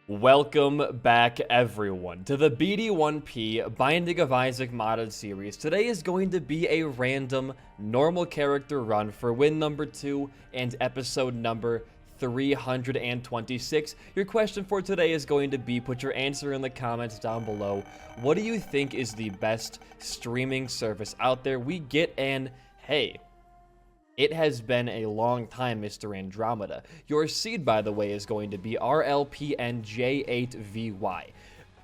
Welcome back, everyone, to the BD1P Binding of Isaac modded series. Today is going to be a random, normal character run for win number 2 and episode number 326. Your question for today is going to be, put your answer in the comments down below. What do you think is the best streaming service out there? We get an, hey, it has been a long time, Mr. Andromeda. Your seed, by the way, is going to be RLPNJ8VY.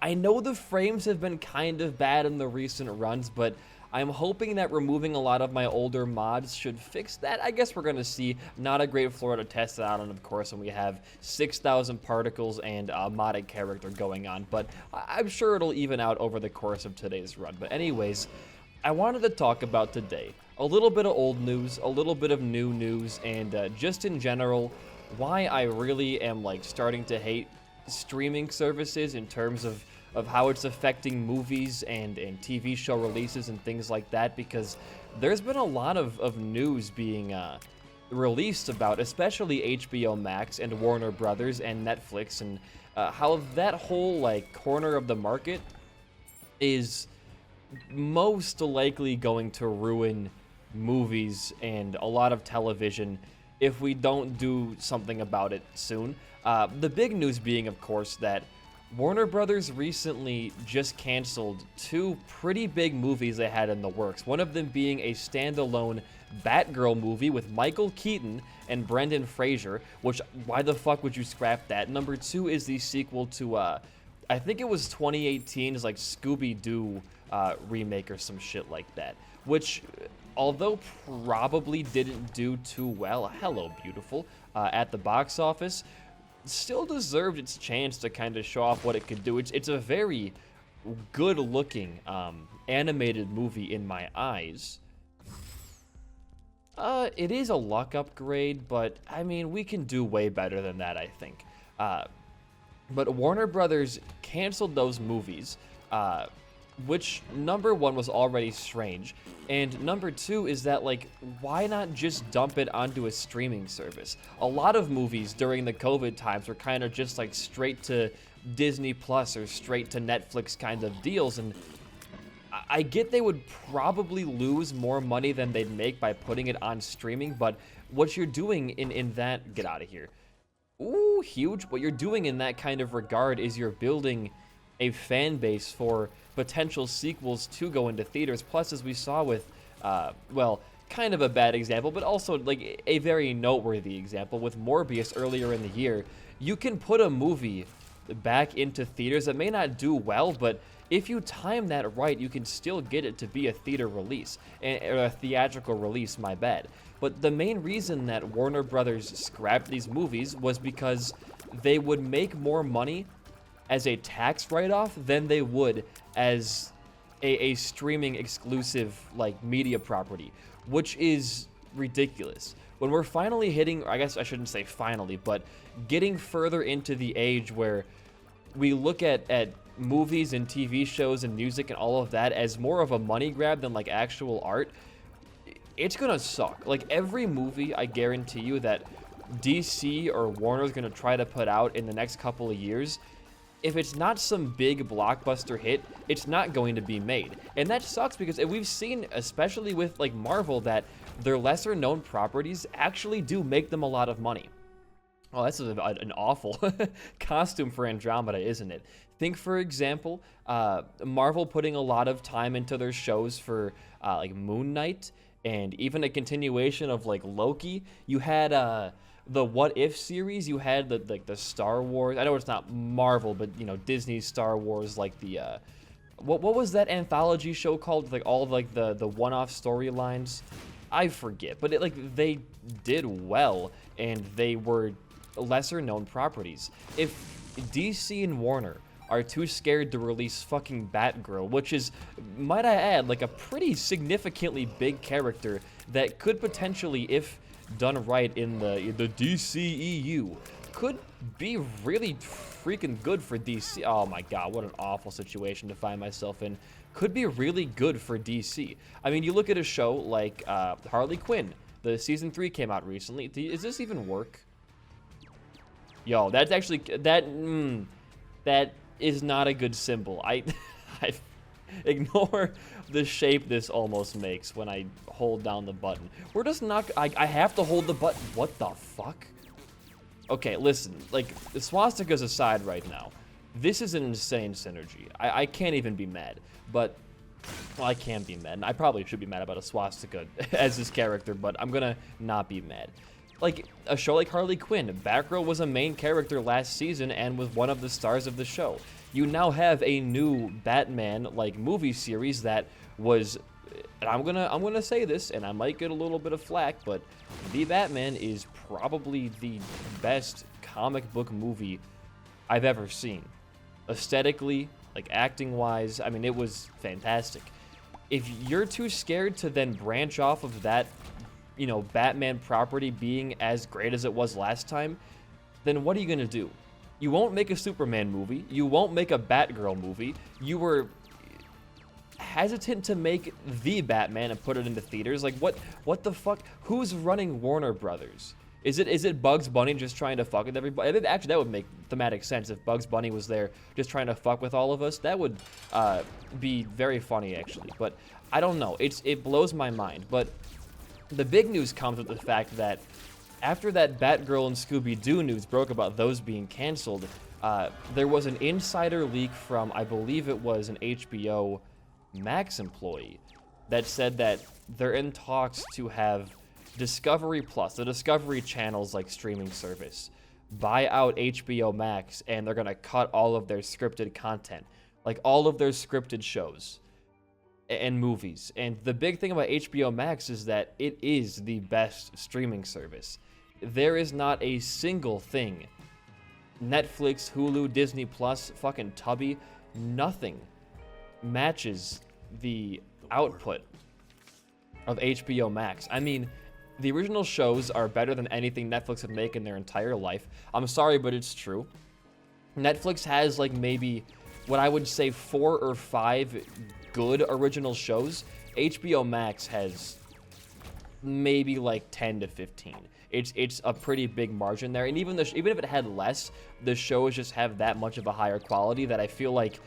I know the frames have been kind of bad in the recent runs, but I'm hoping that removing a lot of my older mods should fix that. I guess we're going to see. Not a great floor to test it out on, of course, when we have 6,000 particles and a modded character going on, but I'm sure it'll even out over the course of today's run. But anyways, I wanted to talk about today a little bit of old news, a little bit of new news, and just in general, why I really am starting to hate streaming services in terms of how it's affecting movies and TV show releases and things like that, because there's been a lot of news being released about, especially HBO Max and Warner Brothers and Netflix, and how that whole corner of the market is most likely going to ruin movies and a lot of television if we don't do something about it soon. The big news being, of course, that Warner Brothers recently just canceled 2 pretty big movies they had in the works. One of them being a standalone Batgirl movie with Michael Keaton and Brendan Fraser, which, why the fuck would you scrap that? Number 2 is the sequel to, I think it was 2018's Scooby-Doo remake or some shit like that, which, although probably didn't do too well, hello beautiful, at the box office, still deserved its chance to kind of show off what it could do. It's a very good looking animated movie in my eyes. It is a luck upgrade, but I mean, we can do way better than that, I think. But Warner Brothers canceled those movies, which, number 1, was already strange, and number 2 is that, why not just dump it onto a streaming service? A lot of movies during the COVID times were kind of just straight to Disney Plus or straight to Netflix kind of deals, and I get they would probably lose more money than they'd make by putting it on streaming, but what you're doing in that, get out of here. Ooh, huge. What you're doing in that kind of regard is you're building a fan base for potential sequels to go into theaters. Plus, as we saw with, well, kind of a bad example, but also a very noteworthy example with Morbius earlier in the year, you can put a movie back into theaters that may not do well, but if you time that right, you can still get it to be a theater release, or a theatrical release, my bad. But the main reason that Warner Brothers scrapped these movies was because they would make more money as a tax write-off than they would as a streaming exclusive media property, which is ridiculous. When we're finally hitting, I guess I shouldn't say finally, but getting further into the age where we look at movies and TV shows and music and all of that as more of a money grab than actual art, it's gonna suck. Every movie, I guarantee you, that DC or Warner's gonna try to put out in the next couple of years, if it's not some big blockbuster hit, it's not going to be made. And that sucks because we've seen, especially with Marvel, that their lesser known properties actually do make them a lot of money. Oh, that's an awful costume for Andromeda, isn't it? Think, for example, Marvel putting a lot of time into their shows for Moon Knight, and even a continuation of Loki. You had the What If series, you had the Star Wars. I know it's not Marvel, but Disney's Star Wars, the what was that anthology show called? All of the one-off storylines. I forget, but they did well, and they were lesser known properties. If DC and Warner are too scared to release fucking Batgirl, which is, might I add, a pretty significantly big character that could potentially, if done right in the DCEU, could be really freaking good for DC. Oh my god, what an awful situation to find myself in. Could be really good for DC. I mean, you look at a show like Harley Quinn. The season 3 came out recently. Does this even work? Yo, that's actually, That is not a good symbol. I ignore the shape this almost makes when I hold down the button. We're just not, I have to hold the button. What the fuck? Okay, listen, like, the swastikas aside right now, this is an insane synergy. I can't even be mad, but, well, I can be mad, and I probably should be mad about a swastika as this character, but I'm gonna not be mad. Like, a show like Harley Quinn, Batgirl was a main character last season and was one of the stars of the show. You now have a new Batman, like, movie series that was, and I'm gonna say this, and I might get a little bit of flack, but The Batman is probably the best comic book movie I've ever seen. Aesthetically, like acting-wise, I mean, it was fantastic. If you're too scared to then branch off of that, you know, Batman property being as great as it was last time, then what are you gonna do? You won't make a Superman movie. You won't make a Batgirl movie. You were hesitant to make the Batman and put it into theaters. Like, what the fuck? Who's running Warner Brothers? Is it Bugs Bunny just trying to fuck with everybody? Actually, that would make thematic sense if Bugs Bunny was there just trying to fuck with all of us. That would be very funny, actually. But I don't know. It blows my mind. But the big news comes with the fact that after that Batgirl and Scooby-Doo news broke about those being canceled, there was an insider leak from, I believe it was an HBO Max employee, that said that they're in talks to have Discovery Plus, the Discovery Channel's like streaming service, buy out HBO Max, and they're gonna cut all of their scripted content, like all of their scripted shows and movies. And the big thing about HBO Max is that it is the best streaming service. There is not a single thing, Netflix, Hulu, Disney Plus, fucking Tubi, nothing matches the output of HBO Max. I mean, the original shows are better than anything Netflix would make in their entire life. I'm sorry, but it's true. Netflix has like maybe what I would say 4 or 5 good original shows. HBO Max has maybe like 10 to 15. It's a pretty big margin there, and even if it had less, the shows just have that much of a higher quality that I feel like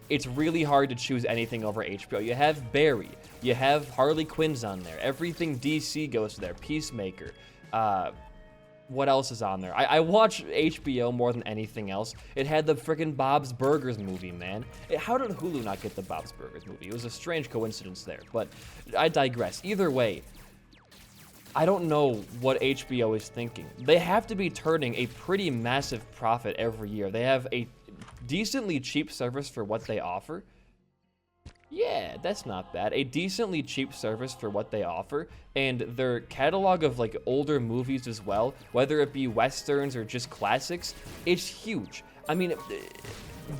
it's really hard to choose anything over HBO. You have Barry, you have Harley Quinn's on there, everything DC goes to there, Peacemaker. What else is on there? I watch HBO more than anything else. It had the freaking Bob's Burgers movie, man. How did Hulu not get the Bob's Burgers movie? It was a strange coincidence there, but I digress. Either way, I don't know what HBO is thinking. They have to be turning a pretty massive profit every year. They have a decently cheap service for what they offer. Yeah, that's not bad. A decently cheap service for what they offer, and their catalog of like older movies as well, whether it be westerns or just classics, it's huge. I mean,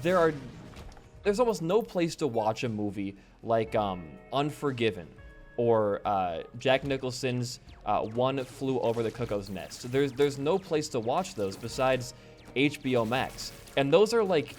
there's almost no place to watch a movie like Unforgiven or Jack Nicholson's One Flew Over the Cuckoo's Nest. There's no place to watch those besides HBO Max, and those are like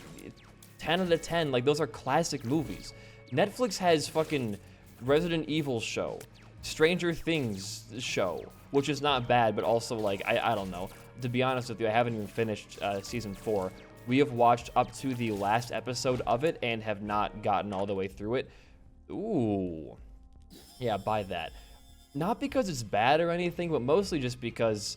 10 out of 10. Like, those are classic movies. Netflix has fucking Resident Evil show, Stranger Things show, which is not bad, but also like I don't know. To be honest with you, I haven't even finished season 4. We have watched up to the last episode of it and have not gotten all the way through it. Ooh, yeah, buy that. Not because it's bad or anything, but mostly just because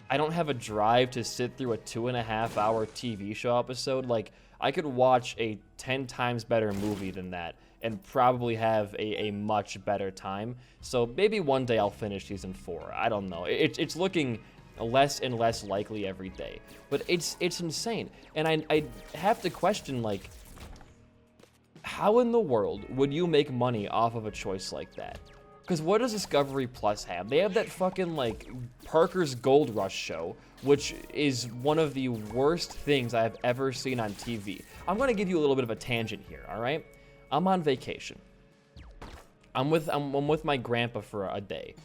I don't have a drive to sit through a 2.5-hour TV show episode. Like, I could watch a 10 times better movie than that and probably have a much better time. So maybe one day I'll finish season 4. I don't know. It's looking less and less likely every day. But it's insane. And I have to question, like, how in the world would you make money off of a choice like that? Because what does Discovery Plus have? They have that fucking, like, Parker's Gold Rush show, which is one of the worst things I have ever seen on TV. I'm going to give you a little bit of a tangent here, all right? I'm on vacation. I'm with my grandpa for a day,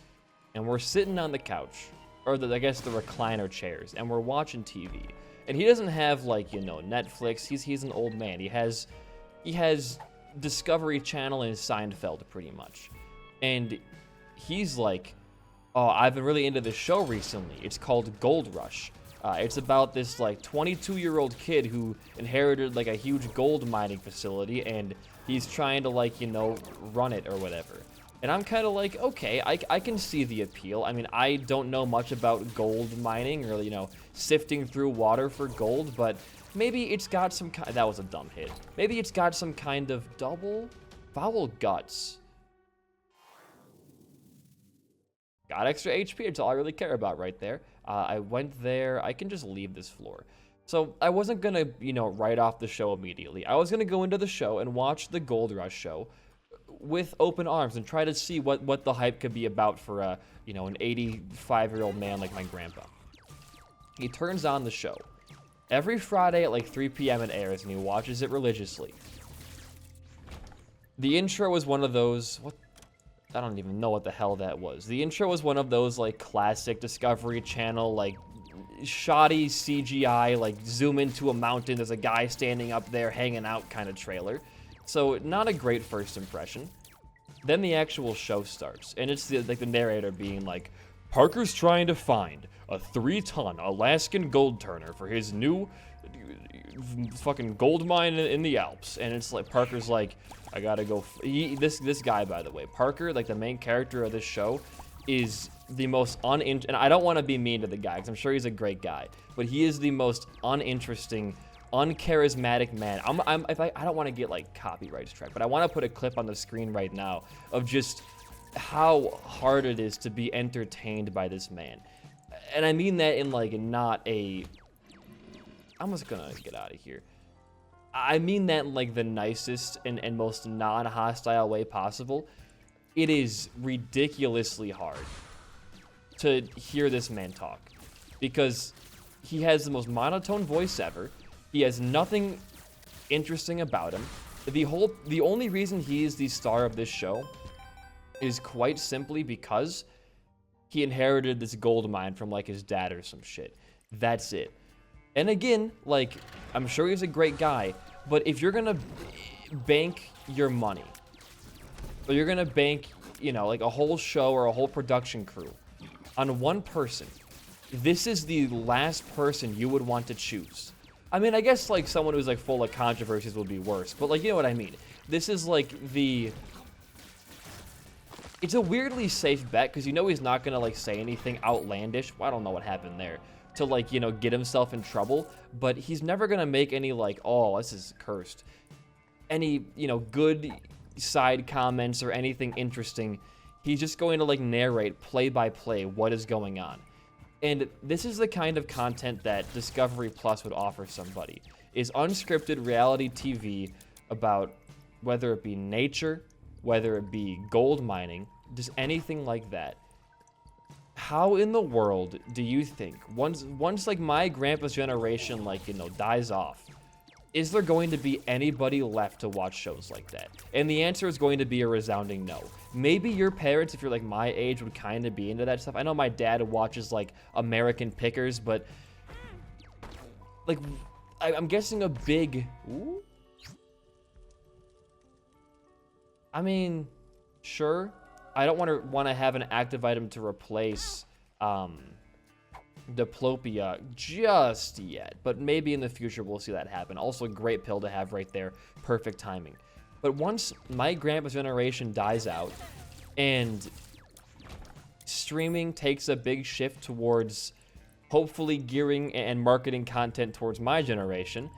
and we're sitting on the couch, or I guess the recliner chairs, and we're watching TV. And he doesn't have, like, you know, Netflix. He's an old man. He has Discovery Channel and Seinfeld, pretty much. And he's like, oh, I've been really into this show recently. It's called Gold Rush. It's about this like 22-year-old kid who inherited like a huge gold mining facility, and he's trying to like, you know, run it or whatever. And I'm kind of like, okay, I can see the appeal. I mean, I don't know much about gold mining or, you know, sifting through water for gold, but maybe it's got some kind, that was a dumb hit. Maybe it's got some kind of double foul guts. Got extra HP, it's all I really care about right there. I went there, I can just leave this floor. So I wasn't gonna, you know, write off the show immediately. I was gonna go into the show and watch the Gold Rush show with open arms and try to see what the hype could be about for a, you know, an 85-year-old man like my grandpa. He turns on the show. Every Friday at like 3 p.m. it airs, and he watches it religiously. The intro was one of those, I don't even know what the hell that was. The intro was one of those like classic Discovery Channel, like shoddy CGI, like zoom into a mountain, there's a guy standing up there hanging out kind of trailer. So not a great first impression. Then the actual show starts, and it's like the narrator being like, Parker's trying to find a 3-ton Alaskan gold turner for his new fucking gold mine in the Alps. And it's like, Parker's like, I gotta go. This guy, by the way, Parker, like the main character of this show, is the most and I don't want to be mean to the guy, because I'm sure he's a great guy, but he is the most uninteresting, uncharismatic man. I don't want to get like copyright strike, but I want to put a clip on the screen right now of just how hard it is to be entertained by this man. And I mean that in like not a, I'm just gonna get out of here. I mean that in like the nicest and most non-hostile way possible. It is ridiculously hard to hear this man talk, because he has the most monotone voice ever. He has nothing interesting about him. The only reason he is the star of this show is quite simply because he inherited this gold mine from like his dad or some shit. That's it. And again, like, I'm sure he's a great guy, but if you're gonna bank your money, or you're gonna bank, you know, like a whole show or a whole production crew on one person, this is the last person you would want to choose. I mean, I guess like someone who's like full of controversies would be worse, but like, you know what I mean? This is like it's a weirdly safe bet, because you know he's not gonna like say anything outlandish. Well, I don't know what happened there, to like, you know, get himself in trouble, but he's never gonna make any like, oh, this is cursed, any, you know, good side comments or anything interesting. He's just going to like narrate play by play what is going on. And this is the kind of content that Discovery Plus would offer somebody, is unscripted reality TV about whether it be nature, whether it be gold mining, just anything like that. How in the world do you think, once like my grandpa's generation, like, you know, dies off, is there going to be anybody left to watch shows like that? And the answer is going to be a resounding no. Maybe your parents, if you're like my age, would kind of be into that stuff. I know my dad watches like American Pickers, but like, I'm guessing a big, ooh? I mean, sure. I don't want to have an active item to replace diplopia just yet, but maybe in the future we'll see that happen. Also, a great pill to have right there, perfect timing. But once my grandpa's generation dies out and streaming takes a big shift towards hopefully gearing and marketing content towards my generation,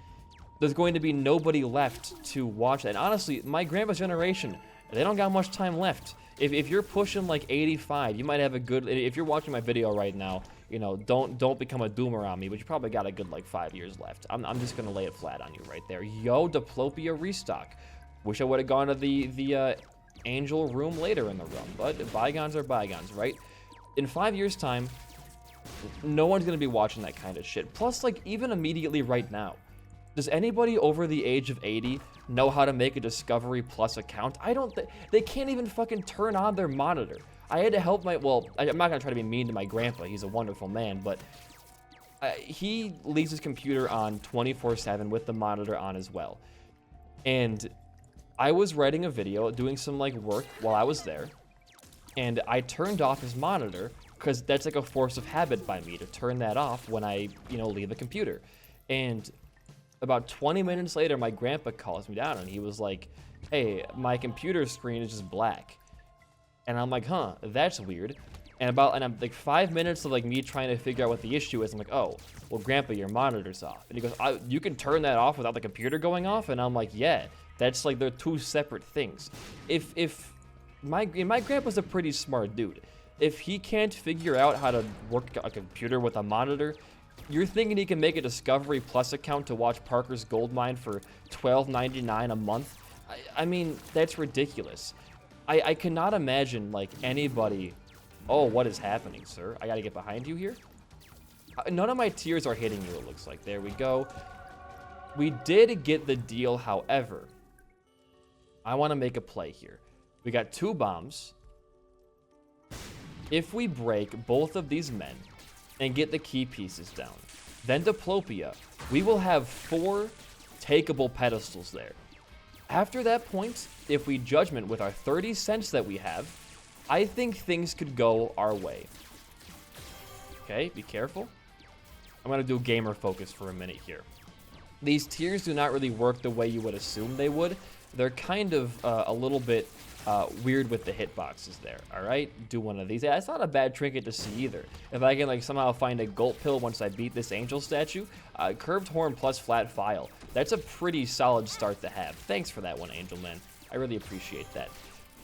there's going to be nobody left to watch that. And honestly, my grandpa's generation, they don't got much time left. If you're pushing like 85, you might have a good, if you're watching my video right now, you know, don't become a doomer on me, but you probably got a good like 5 years left. I'm just gonna lay it flat on you right there. Yo, diplopia restock. Wish I would have gone to the angel room later in the run, but bygones are bygones, right? In 5 years time, no one's gonna be watching that kind of shit. Plus, like, even immediately right now, does anybody over the age of 80 know how to make a Discovery Plus account? They can't even fucking turn on their monitor. I had to help I'm not gonna try to be mean to my grandpa, he's a wonderful man, but he leaves his computer on 24/7 with the monitor on as well. And I was writing a video, doing some like work while I was there, and I turned off his monitor because that's like a force of habit by me to turn that off when I, leave the computer. And about 20 minutes later, my grandpa calls me down and he was like, hey, my computer screen is just black. And I'm like, huh, that's weird. And I'm like 5 minutes of like me trying to figure out what the issue is. I'm like, oh, well, grandpa, your monitor's off. And he goes, you can turn that off without the computer going off? And I'm like, yeah, that's like, they're two separate things. My grandpa's a pretty smart dude. If he can't figure out how to work a computer with a monitor, you're thinking he can make a Discovery Plus account to watch Parker's Goldmine for $12.99 a month? I mean, that's ridiculous. I cannot imagine, like, anybody... Oh, what is happening, sir? I gotta get behind you here? None of my tiers are hitting you, it looks like. There we go. We did get the deal, however. I want to make a play here. We got 2 bombs. If we break both of these men and get the key pieces down, then Diplopia, we will have 4 takeable pedestals there. After that point, if we judgment with our 30 cents that we have, I think things could go our way. Okay, be careful. I'm going to do gamer focus for a minute here. These tiers do not really work the way you would assume they would. They're kind of a little bit weird with the hitboxes there, all right? Do one of these. Yeah, it's not a bad trinket to see either. If I can like somehow find a gulp pill once I beat this angel statue, curved horn plus flat file. That's a pretty solid start to have. Thanks for that one, Angel Man. I really appreciate that.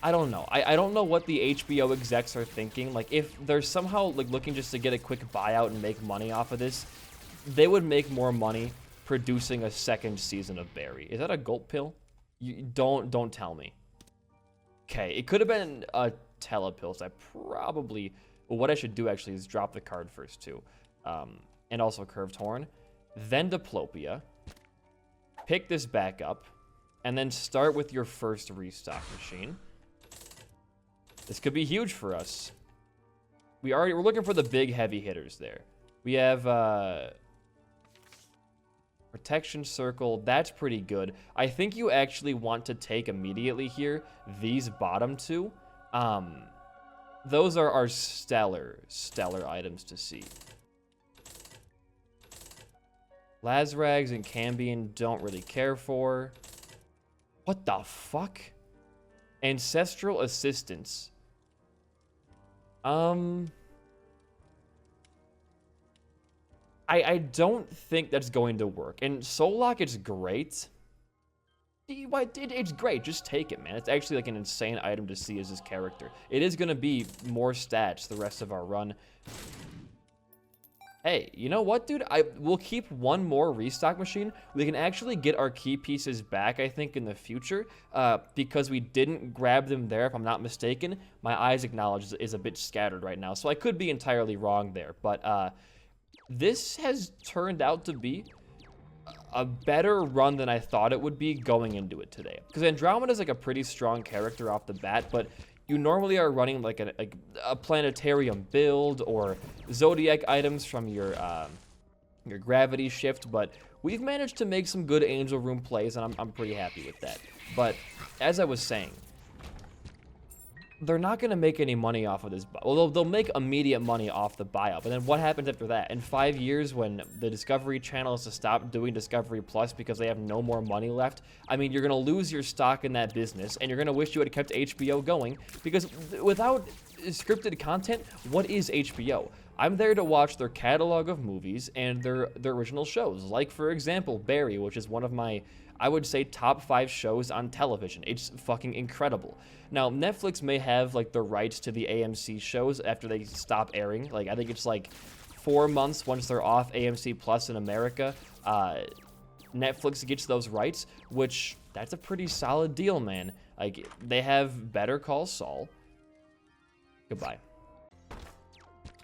I don't know. I don't know what the HBO execs are thinking. Like, if they're somehow like looking just to get a quick buyout and make money off of this, they would make more money producing a second season of Barry. Is that a gulp pill? You don't tell me. Okay, it could have been a telepill. So I probably... Well, what I should do actually is drop the card first too, and also curved horn, then Diplopia. Pick this back up, and then start with your first restock machine. This could be huge for us. We're looking for the big heavy hitters there. We have protection circle. That's pretty good. I think you actually want to take immediately here these bottom 2. Those are our stellar items to see. Lazrags and Cambion don't really care for. What the fuck? Ancestral Assistance. I don't think that's going to work. And Soul Locket's great. It's great. Just take it, man. It's actually like an insane item to see as this character. It is going to be more stats the rest of our run. Hey, you know what, dude? We'll keep one more restock machine. We can actually get our key pieces back, I think, in the future, because we didn't grab them there, if I'm not mistaken. My eyes acknowledge is a bit scattered right now, so I could be entirely wrong there. But this has turned out to be a better run than I thought it would be going into it today. Because Andromeda is like a pretty strong character off the bat, but you normally are running like a planetarium build or zodiac items from your gravity shift, but we've managed to make some good angel room plays, and I'm pretty happy with that. But as I was saying, they're not going to make any money off of this. Well, they'll make immediate money off the buyout, but then what happens after that? In 5 years, when the Discovery Channel has to stop doing Discovery Plus because they have no more money left, I mean, you're going to lose your stock in that business, and you're going to wish you had kept HBO going, because without scripted content, what is HBO? I'm there to watch their catalog of movies and their original shows, like, for example, Barry, which is one of my, I would say, top 5 shows on television. It's fucking incredible. Now, Netflix may have, like, the rights to the AMC shows after they stop airing. Like, I think it's, like, 4 months once they're off AMC Plus in America. Netflix gets those rights, which, that's a pretty solid deal, man. Like, they have Better Call Saul. Goodbye.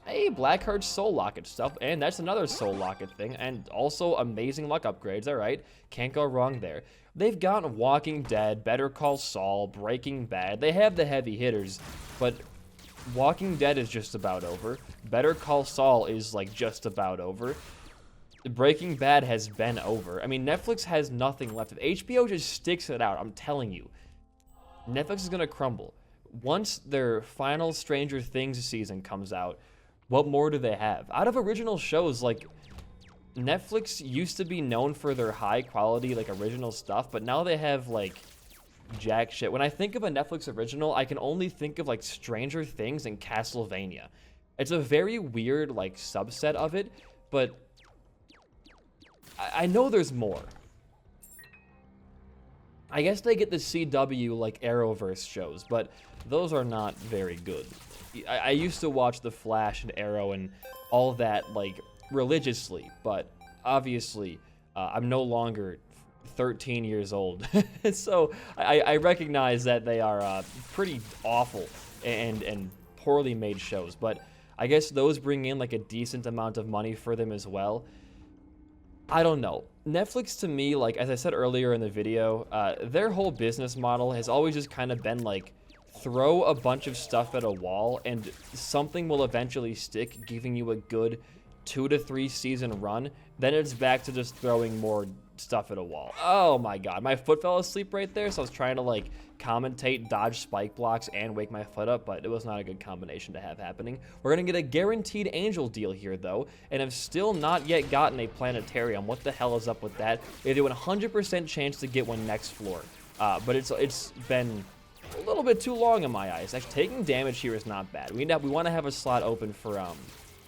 Hey, Blackheart's Soul Locket stuff, and that's another Soul Locket thing, and also amazing luck upgrades, alright, can't go wrong there. They've got Walking Dead, Better Call Saul, Breaking Bad, they have the heavy hitters, but Walking Dead is just about over, Better Call Saul is like just about over, Breaking Bad has been over. I mean, Netflix has nothing left. If HBO just sticks it out, I'm telling you, Netflix is gonna crumble. Once their final Stranger Things season comes out, what more do they have? Out of original shows, like, Netflix used to be known for their high quality, like, original stuff, but now they have, like, jack shit. When I think of a Netflix original, I can only think of, like, Stranger Things and Castlevania. It's a very weird, like, subset of it, but I know there's more. I guess they get the CW, like, Arrowverse shows, but those are not very good. I used to watch The Flash and Arrow and all that, like, religiously, but obviously, I'm no longer 13 years old. So I recognize that they are pretty awful and poorly made shows, but I guess those bring in, like, a decent amount of money for them as well. I don't know. Netflix, to me, like, as I said earlier in the video, their whole business model has always just kind of been, like, throw a bunch of stuff at a wall and something will eventually stick, giving you a good 2 to 3 season run. Then it's back to just throwing more stuff at a wall. Oh my god, my foot fell asleep right there, so I was trying to, like, commentate, dodge spike blocks, and wake my foot up, but it was not a good combination to have happening. We're gonna get a guaranteed angel deal here, though, and have still not yet gotten a planetarium. What the hell is up with that? They have a 100% chance to get one next floor, but it's been a little bit too long in my eyes. Actually, taking damage here is not bad. We want to have a slot open for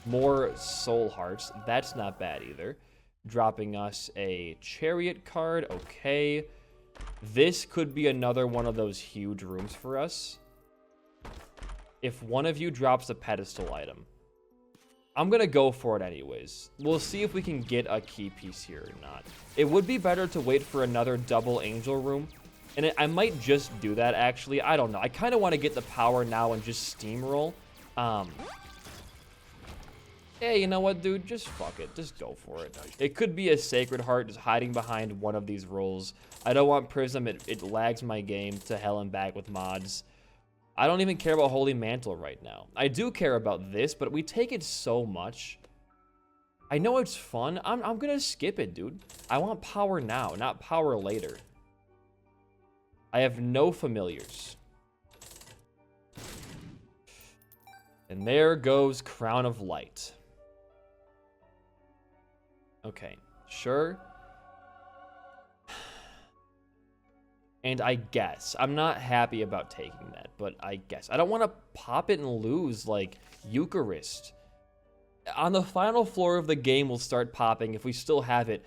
more soul hearts. That's not bad either. Dropping us a chariot card. Okay. This could be another one of those huge rooms for us. If one of you drops a pedestal item, I'm going to go for it anyways. We'll see if we can get a key piece here or not. It would be better to wait for another double angel room. And I might just do that, actually. I don't know. I kind of want to get the power now and just steamroll. Hey, you know what, dude? Just fuck it. Just go for it. It could be a Sacred Heart just hiding behind one of these rolls. I don't want Prism. It lags my game to hell and back with mods. I don't even care about Holy Mantle right now. I do care about this, but we take it so much. I know it's fun. I'm gonna skip it, dude. I want power now, not power later. I have no familiars. And there goes Crown of Light. Okay, sure. And I guess. I'm not happy about taking that, but I guess. I don't want to pop it and lose, like, Eucharist. On the final floor of the game, we'll start popping, if we still have it,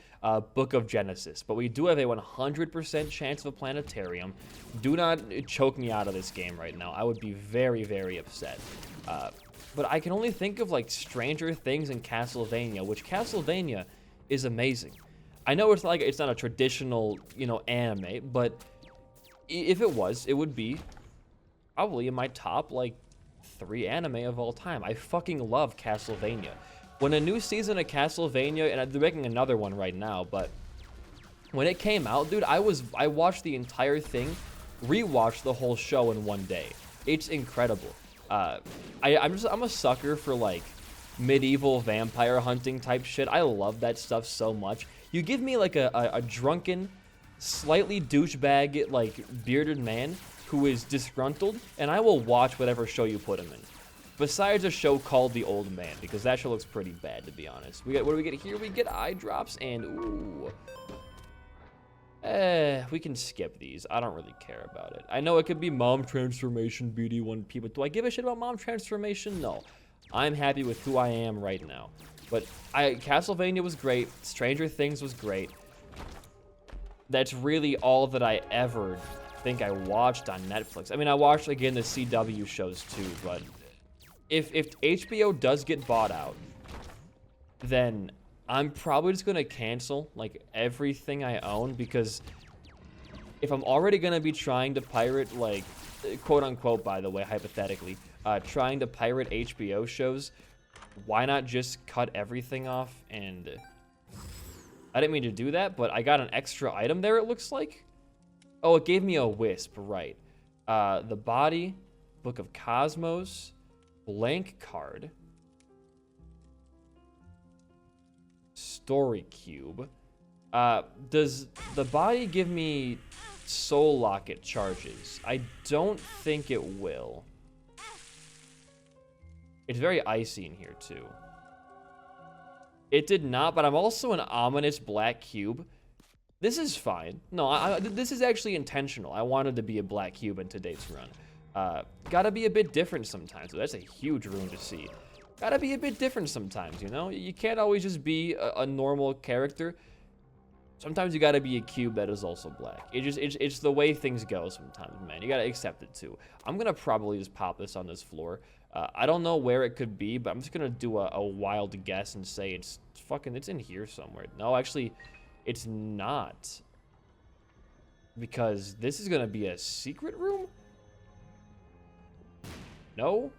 Book of Genesis. But we do have a 100% chance of a planetarium. Do not choke me out of this game right now. I would be very, very upset. But I can only think of, like, Stranger Things and Castlevania, which Castlevania is amazing. I know it's not a traditional, you know, anime, but if it was, it would be probably in my top, like, 3 anime of all time. I fucking love Castlevania. When a new season of Castlevania, and they're making another one right now, but when it came out, dude, I watched the entire thing, rewatched the whole show in one day. It's incredible. I'm a sucker for, like, medieval vampire hunting type shit. I love that stuff so much. You give me, like, a drunken, slightly douchebag, like, bearded man who is disgruntled, and I will watch whatever show you put him in. Besides a show called The Old Man, because that show looks pretty bad, to be honest. What do we get here? We get eye drops, and ooh. We can skip these. I don't really care about it. I know it could be Mom Transformation, BD1P, but do I give a shit about Mom Transformation? No. I'm happy with who I am right now. But Castlevania was great. Stranger Things was great. That's really all that I ever think I watched on Netflix. I mean, I watched, again, the CW shows too, but if HBO does get bought out, then I'm probably just going to cancel, like, everything I own, because if I'm already going to be trying to pirate, like, quote-unquote, by the way, hypothetically, trying to pirate HBO shows, why not just cut everything off? And I didn't mean to do that, but I got an extra item there, it looks like. Oh, it gave me a wisp, right. The body, Book of Cosmos, blank card, story cube. Does the body give me soul locket charges? I don't think it will. It's very icy in here, too. It did not, but I'm also an ominous black cube. This is fine. No, this is actually intentional. I wanted to be a black cube in today's run. Gotta be a bit different sometimes. So that's a huge room to see. Gotta be a bit different sometimes, you know? You can't always just be a normal character. Sometimes you gotta be a cube that is also black. It's the way things go sometimes, man. You gotta accept it too. I'm gonna probably just pop this on this floor. I don't know where it could be, but I'm just gonna do a wild guess and say it's in here somewhere. No, actually, it's not. Because this is gonna be a secret room? No?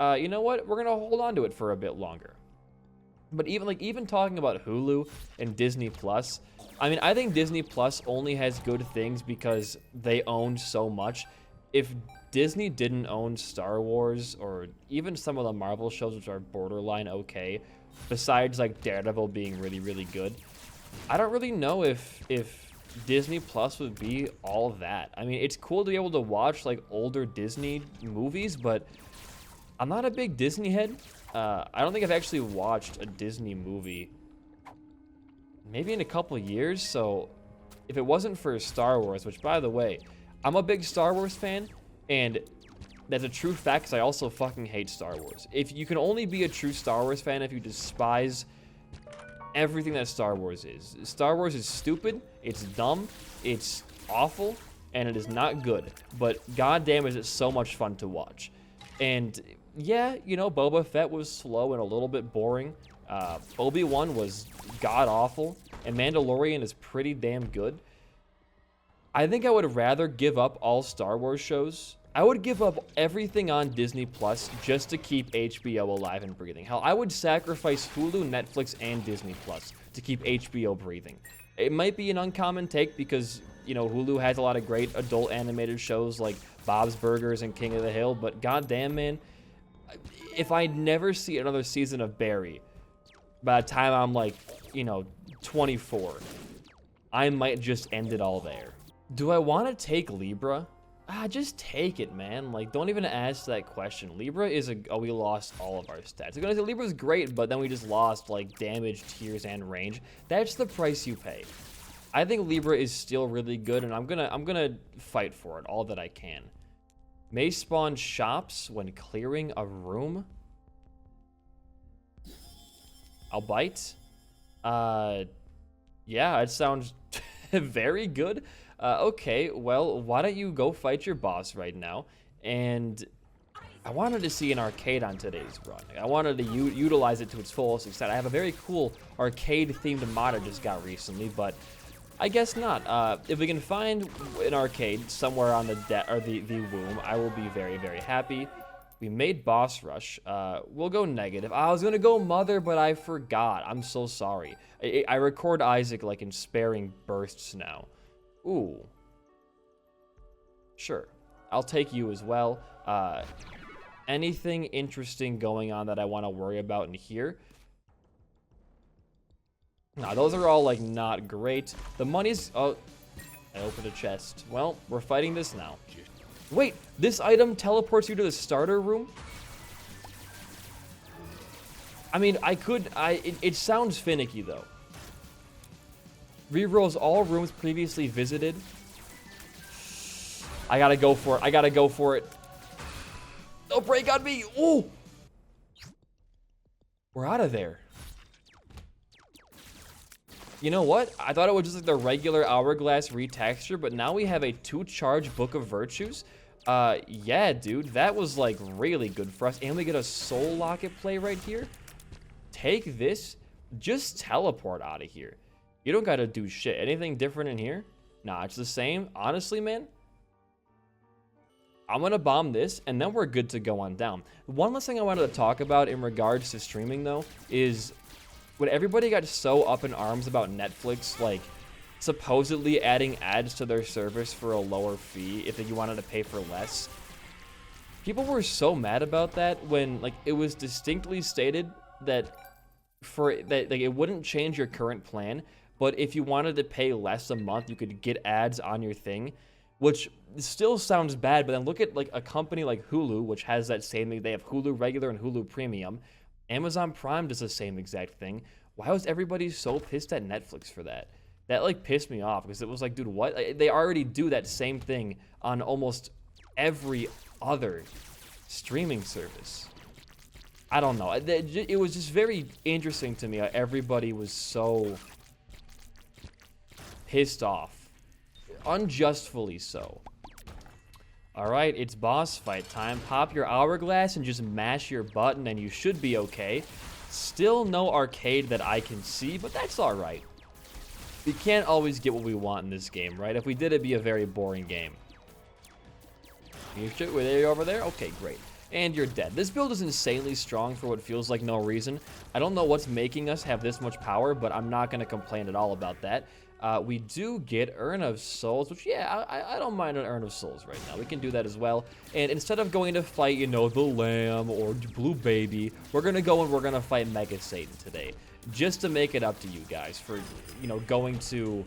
You know what? We're gonna hold on to it for a bit longer. But even talking about Hulu and Disney Plus, I mean, I think Disney Plus only has good things because they own so much. If Disney didn't own Star Wars or even some of the Marvel shows, which are borderline okay, besides like Daredevil being really, really good, I don't really know if Disney Plus would be all that. I mean, it's cool to be able to watch like older Disney movies, but I'm not a big Disney head. I don't think I've actually watched a Disney movie maybe in a couple years. So if it wasn't for Star Wars, which by the way, I'm a big Star Wars fan, and that's a true fact because I also fucking hate Star Wars. If you can only be a true Star Wars fan if you despise everything that Star Wars is. Star Wars is stupid, it's dumb, it's awful, and it is not good. But goddamn is it so much fun to watch. And yeah, you know, Boba Fett was slow and a little bit boring. Obi-Wan was god-awful, and Mandalorian is pretty damn good. I think I would rather give up all Star Wars shows. I would give up everything on Disney Plus just to keep HBO alive and breathing. Hell, I would sacrifice Hulu, Netflix, and Disney Plus to keep HBO breathing. It might be an uncommon take because, you know, Hulu has a lot of great adult animated shows like Bob's Burgers and King of the Hill, but goddamn, man, if I never see another season of Barry by the time I'm like, you know, 24, I might just end it all there. Do I want to take Libra? Just take it, man. Like, don't even ask that question. Libra is we lost all of our stats. I'm gonna say Libra's great, but then we just lost, like, damage, tiers, and range. That's the price you pay. I think Libra is still really good, and I'm gonna fight for it all that I can. May spawn shops when clearing a room. I'll bite. Yeah, it sounds very good. Okay, well, why don't you go fight your boss right now? And I wanted to see an arcade on today's run. I wanted to utilize it to its fullest extent. I have a very cool arcade-themed mod I just got recently, but I guess not. If we can find an arcade somewhere on the womb, I will be very, very happy. We made boss rush. We'll go negative. I was gonna go mother, but I forgot. I'm so sorry. I record Isaac like in sparing bursts now. Ooh. Sure. I'll take you as well. Anything interesting going on that I want to worry about in here? Nah, those are all, like, not great. The money's... Oh, I opened a chest. Well, we're fighting this now. Wait, this item teleports you to the starter room? I mean, it sounds finicky, though. Rerolls all rooms previously visited. I gotta go for it. I gotta go for it. Don't break on me. Ooh. We're out of there. You know what? I thought it was just like the regular hourglass retexture, but now we have a 2-charge Book of Virtues. Yeah, dude, that was like really good for us. And we get a soul locket play right here. Take this. Just teleport out of here. You don't gotta do shit. Anything different in here? Nah, it's the same. Honestly, man, I'm gonna bomb this, and then we're good to go on down. One last thing I wanted to talk about in regards to streaming, though, is when everybody got so up in arms about Netflix, like, supposedly adding ads to their service for a lower fee if you wanted to pay for less. People were so mad about that when, like, it was distinctly stated that it wouldn't change your current plan, but if you wanted to pay less a month, you could get ads on your thing. which still sounds bad, but then look at like a company like Hulu, which has that same thing. They have Hulu regular and Hulu premium. Amazon Prime does the same exact thing. Why was everybody so pissed at Netflix for that? That like pissed me off because it was like, dude, what? They already do that same thing on almost every other streaming service. I don't know. It was just very interesting to me how everybody was so pissed off. Unjustly so. Alright, it's boss fight time. Pop your hourglass and just mash your button and you should be okay. Still no arcade that I can see, but that's alright. We can't always get what we want in this game, right? If we did, it'd be a very boring game. You shoot, were they over there? Okay, great. And you're dead. This build is insanely strong for what feels like no reason. I don't know what's making us have this much power, but I'm not going to complain at all about that. We do get Urn of Souls, which, yeah, I don't mind an Urn of Souls right now. We can do that as well. And instead of going to fight, you know, the Lamb or Blue Baby, we're going to go and we're going to fight Mega Satan today. Just to make it up to you guys for, you know, going to...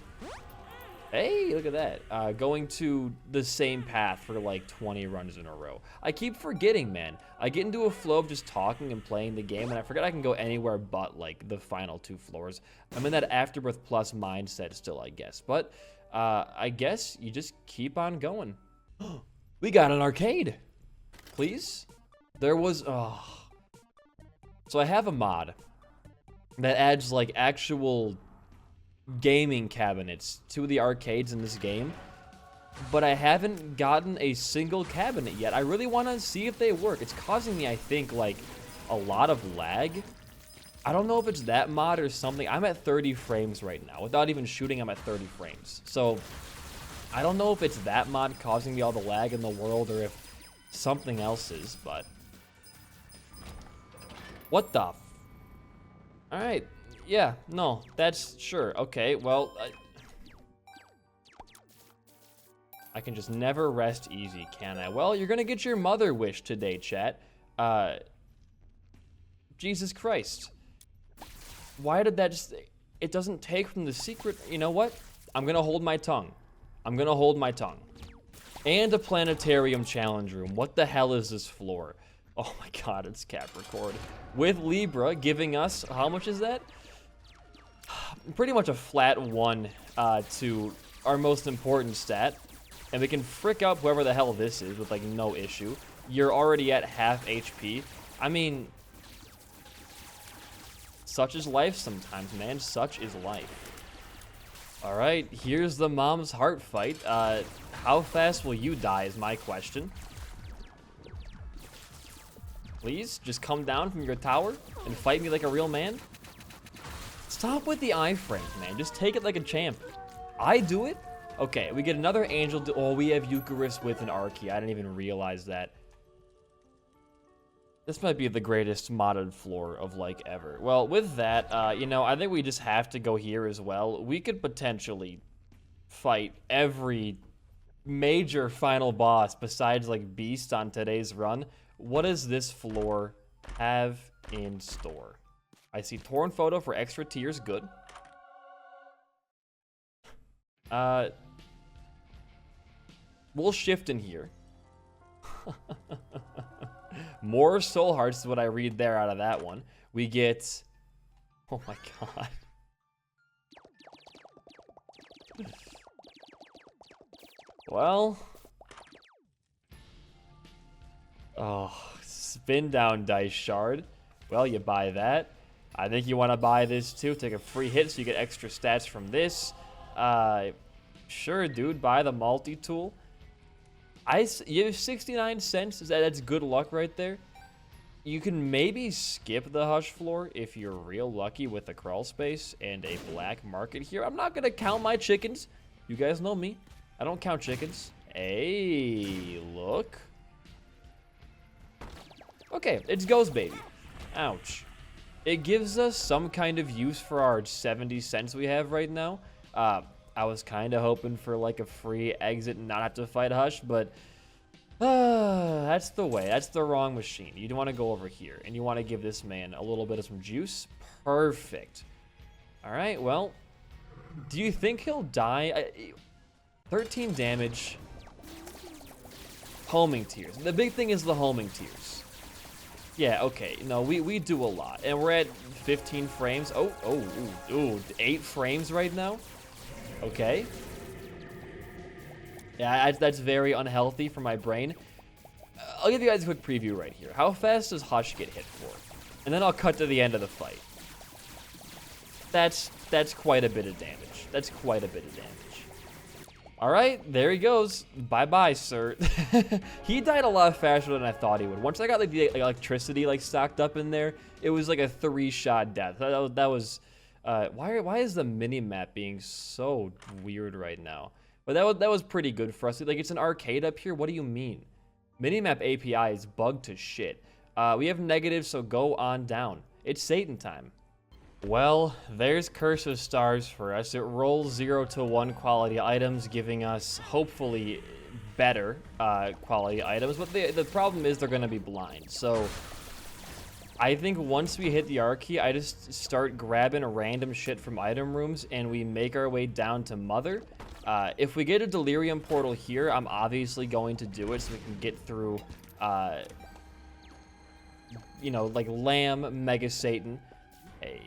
Hey, look at that. Going to the same path for like 20 runs in a row. I keep forgetting, man. I get into a flow of just talking and playing the game, and I forget I can go anywhere but like the final 2 floors. I'm in that Afterbirth Plus mindset still, I guess. But I guess you just keep on going. We got an arcade. Please? There was... Oh. So I have a mod that adds like actual... gaming cabinets to the arcades in this game, but I haven't gotten a single cabinet yet. I really want to see if they work. It's causing me, I think, like a lot of lag. I don't know if it's that mod or something. I'm at 30 frames right now. Without even shooting, I'm at 30 frames. So I don't know if it's that mod causing me all the lag in the world or if something else is, but what the f... All right. Yeah, no, that's sure. Okay, well, I can just never rest easy, can I? Well, you're gonna get your mother wish today, chat. Jesus Christ. Why did that just... It doesn't take from the secret... You know what? I'm gonna hold my tongue. I'm gonna hold my tongue. And a planetarium challenge room. What the hell is this floor? Oh my god, it's Capricorn. With Libra giving us... How much is that? Pretty much a flat 1 to our most important stat. And we can frick up whoever the hell this is with like no issue. You're already at half HP. I mean, such is life sometimes, man. Such is life. All right, here's the mom's heart fight. How fast will you die is my question. Please, just come down from your tower and fight me like a real man. Stop with the iframes, man. Just take it like a champ. I do it? Okay, we get another angel. Oh, we have Eucharist with an Archie. I didn't even realize that. This might be the greatest modded floor of, like, ever. Well, with that, you know, I think we just have to go here as well. We could potentially fight every major final boss besides, like, Beast on today's run. What does this floor have in store? I see torn photo for extra tiers. Good. We'll shift in here. More soul hearts is what I read there out of that one. We get... Oh my god. Well... Oh, spin down dice shard. Well, you buy that. I think you want to buy this too. Take a free hit so you get extra stats from this. Sure, dude. Buy the multi-tool. You have 69 cents. That's good luck right there. You can maybe skip the Hush floor if you're real lucky with a crawl space and a black market here. I'm not going to count my chickens. You guys know me. I don't count chickens. Hey, look. Okay, it's Ghost Baby. Ouch. It gives us some kind of use for our 70 cents we have right now. I was kind of hoping for like a free exit and not have to fight Hush, but that's the way. That's the wrong machine. You want to go over here, and you want to give this man a little bit of some juice. Perfect. All right, well, do you think he'll die? 13 damage. Homing tiers. The big thing is the homing tiers. Yeah, okay. No, we do a lot. And we're at 15 frames. Ooh, 8 frames right now. Okay. Yeah, that's very unhealthy for my brain. I'll give you guys a quick preview right here. How fast does Hush get hit for? And then I'll cut to the end of the fight. That's quite a bit of damage. That's quite a bit of damage. All right, there he goes. Bye-bye, sir. He died a lot faster than I thought he would. Once I got like the electricity like stocked up in there, it was like a 3-shot death. That was why is the mini map being so weird right now? But that was pretty good for us. Like, it's an arcade up here. What do you mean? Minimap API is bugged to shit. We have negatives, so go on down. It's Satan time. Well, there's Curse of Stars for us. It rolls 0 to 1 quality items, giving us, hopefully, better quality items. But the problem is they're going to be blind. So I think once we hit the R key, I just start grabbing random shit from item rooms, and we make our way down to Mother. If we get a Delirium portal here, I'm obviously going to do it so we can get through, you know, like Lamb, Mega Satan. Hey,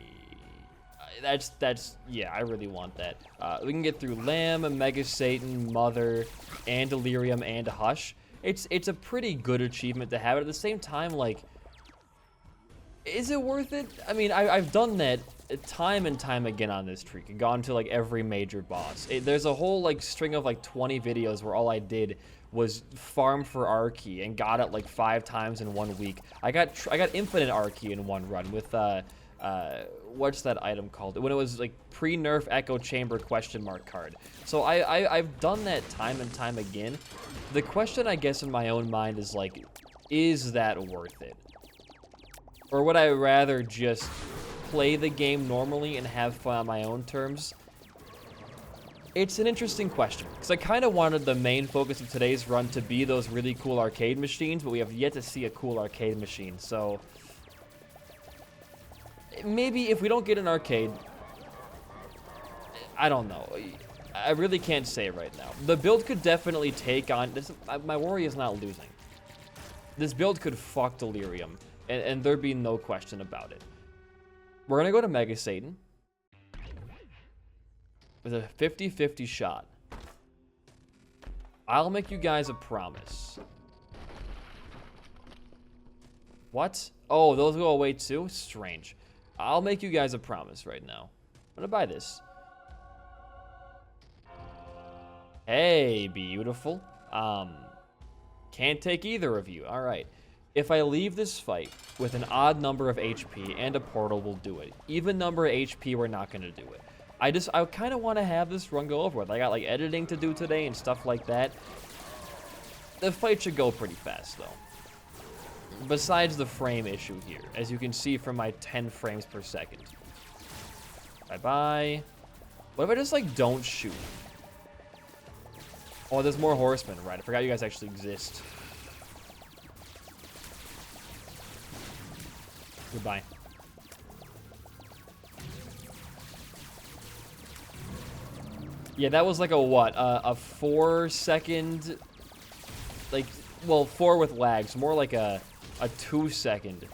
yeah, I really want that. We can get through Lamb, Mega Satan, Mother, and Delirium, and Hush. It's a pretty good achievement to have. At the same time, like, is it worth it? I mean, I've done that time and time again on this streak and gone to like every major boss. There's a whole like string of like 20 videos where all I did was farm for R key and got it like 5 times in 1 week. I got infinite R key in 1 run with what's that item called? When it was like pre-nerf echo chamber question mark card. So I've done that time and time again. The question I guess in my own mind is like, is that worth it? Or would I rather just play the game normally and have fun on my own terms? It's an interesting question, because I kind of wanted the main focus of today's run to be those really cool arcade machines, but we have yet to see a cool arcade machine, so maybe if we don't get an arcade, I don't know. I really can't say right now. The build could definitely take on this. My worry is not losing. This build could fuck Delirium, and there'd be no question about it. We're gonna go to Mega Satan with a 50-50 shot. I'll make you guys a promise. What? Oh, those go away too? Strange. I'll make you guys a promise right now. I'm gonna buy this. Hey, beautiful. Can't take either of you. All right. If I leave this fight with an odd number of HP and a portal, will do it. Even number of HP, we're not gonna do it. I kind of want to have this run go over with. I got like editing to do today and stuff like that. The fight should go pretty fast though. Besides the frame issue here, as you can see from my 10 frames per second. Bye-bye. What if I just like don't shoot? Oh, there's more horsemen, right? I forgot you guys actually exist. Goodbye. Yeah, that was like a what? A 4-second, like, well, 4 with lag, so more like a 2-second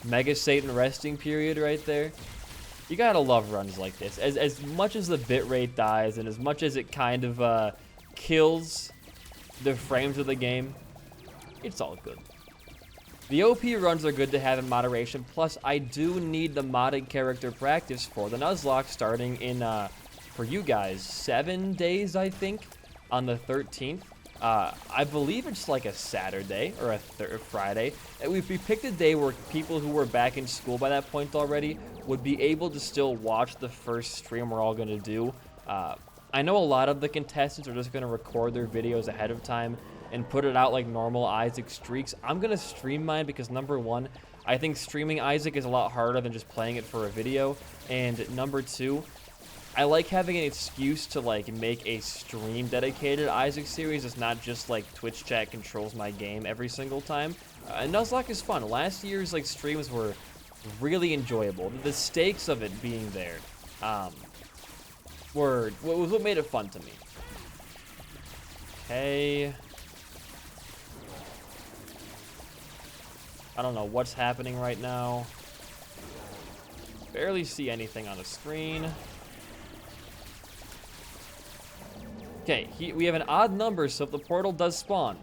Mega Satan resting period right there. You gotta love runs like this. As much as the bitrate dies and as much as it kind of kills the frames of the game, it's all good. The OP runs are good to have in moderation, plus I do need the modded character practice for the Nuzlocke starting in, for you guys, 7 days, I think, on the 13th. I believe it's like a Saturday or a Friday. And we picked a day where people who were back in school by that point already would be able to still watch the first stream we're all going to do. I know a lot of the contestants are just going to record their videos ahead of time and put it out like normal Isaac streaks. I'm going to stream mine because, number one, I think streaming Isaac is a lot harder than just playing it for a video. And number two, I like having an excuse to like make a stream dedicated Isaac series. It's not just like Twitch chat controls my game every single time. Nuzlocke is fun. Last year's like streams were really enjoyable. The stakes of it being there was what made it fun to me. Okay. I don't know what's happening right now. Barely see anything on the screen. Okay, we have an odd number, so if the portal does spawn.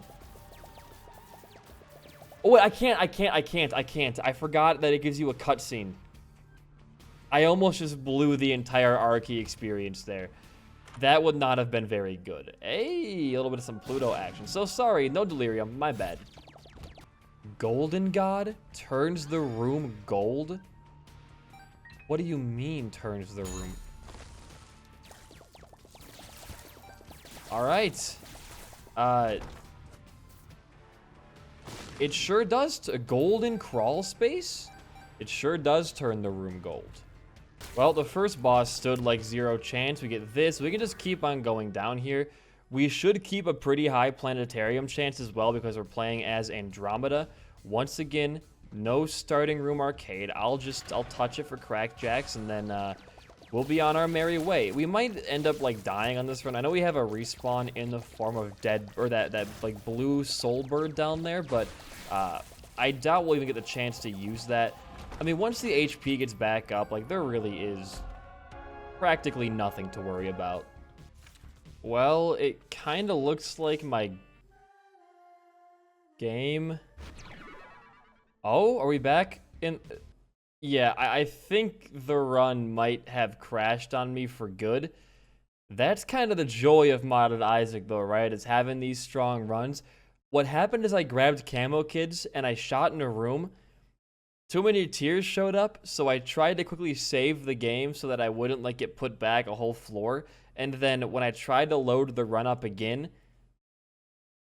Oh, wait, I can't. I forgot that it gives you a cutscene. I almost just blew the entire Arky experience there. That would not have been very good. Hey, a little bit of some Pluto action. So sorry, no delirium, my bad. Golden God turns the room gold? What do you mean turns the room? All right. It sure does. A golden crawl space? It sure does turn the room gold. Well, the first boss stood like 0 chance. We get this. We can just keep on going down here. We should keep a pretty high planetarium chance as well because we're playing as Andromeda. Once again, no starting room arcade. I'll touch it for crackjacks and then we'll be on our merry way. We might end up like dying on this run. I know we have a respawn in the form of dead or that like blue soul bird down there, but I doubt we'll even get the chance to use that. I mean, once the HP gets back up, like there really is practically nothing to worry about. Well, it kind of looks like my game. Oh, are we back in? Yeah, I think the run might have crashed on me for good. That's kind of the joy of modded Isaac though, right? Is having these strong runs. What happened is I grabbed Camo Kids and I shot in a room. Too many tears showed up, so I tried to quickly save the game so that I wouldn't like get put back a whole floor. And then when I tried to load the run up again,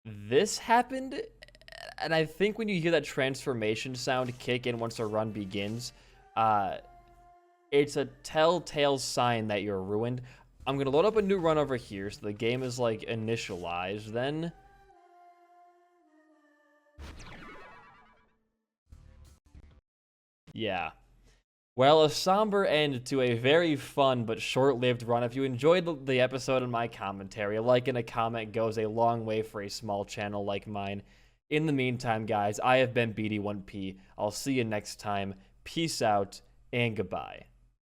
this happened. And I think when you hear that transformation sound kick in once a run begins, it's a telltale sign that you're ruined. I'm going to load up a new run over here so the game is like initialized. Then yeah. Well, a somber end to a very fun but short-lived run. If you enjoyed the episode and my commentary, a like and a comment goes a long way for a small channel like mine. In the meantime, guys, I have been BD1P. I'll see you next time. Peace out and goodbye.